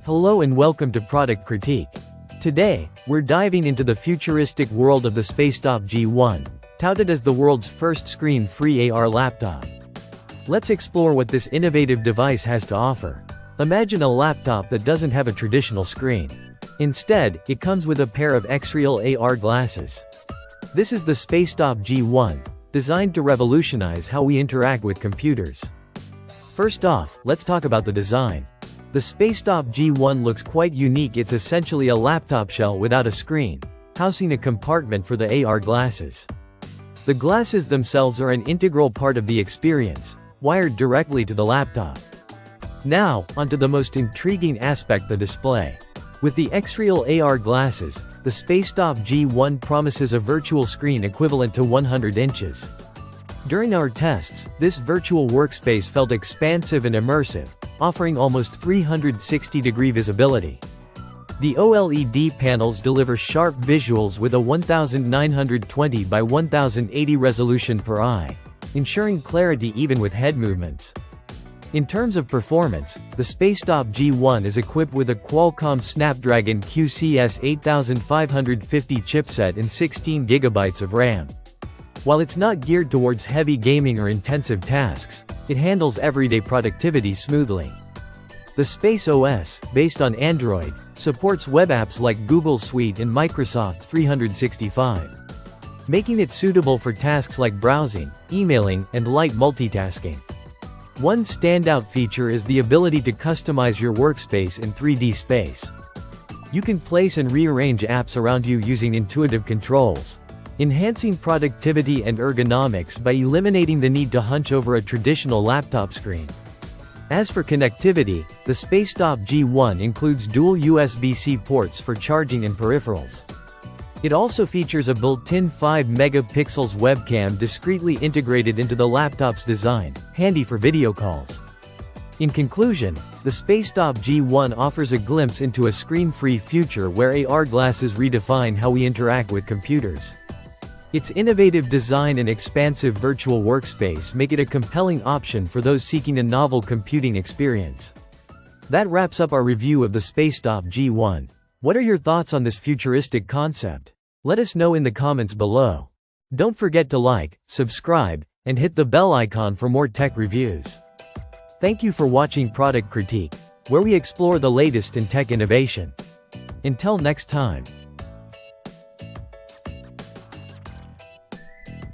Hello and welcome to Product Critique. Today, we're diving into the futuristic world of the Spacetop G1, touted as the world's first screen-free AR laptop. Let's explore what this innovative device has to offer. Imagine a laptop that doesn't have a traditional screen. Instead, it comes with a pair of X-Real AR glasses. This is the Spacetop G1, designed to revolutionize how we interact with computers. First off, let's talk about the design. The Spacetop G1 looks quite unique. It's essentially a laptop shell without a screen, housing a compartment for the AR glasses. The glasses themselves are an integral part of the experience, wired directly to the laptop. Now, onto the most intriguing aspect: the display. With the X-Real AR glasses, the Spacetop G1 promises a virtual screen equivalent to 100 inches. During our tests, this virtual workspace felt expansive and immersive, offering almost 360-degree visibility. The OLED panels deliver sharp visuals with a 1920 by 1080 resolution per eye, ensuring clarity even with head movements. In terms of performance, the Spacetop G1 is equipped with a Qualcomm Snapdragon QCS 8550 chipset and 16 GB of RAM. While it's not geared towards heavy gaming or intensive tasks, it handles everyday productivity smoothly. The Space OS, based on Android, supports web apps like Google Suite and Microsoft 365, making it suitable for tasks like browsing, emailing, and light multitasking. One standout feature is the ability to customize your workspace in 3D space. You can place and rearrange apps around you using intuitive controls, enhancing productivity and ergonomics by eliminating the need to hunch over a traditional laptop screen. As for connectivity, the Spacetop G1 includes dual USB-C ports for charging and peripherals. It also features a built-in 5-megapixels webcam discreetly integrated into the laptop's design, handy for video calls. In conclusion, the Spacetop G1 offers a glimpse into a screen-free future where AR glasses redefine how we interact with computers. Its innovative design and expansive virtual workspace make it a compelling option for those seeking a novel computing experience. That wraps up our review of the Spacetop G1. What are your thoughts on this futuristic concept? Let us know in the comments below. Don't forget to like, subscribe, and hit the bell icon for more tech reviews. Thank you for watching Product Critique, where we explore the latest in tech innovation. Until next time.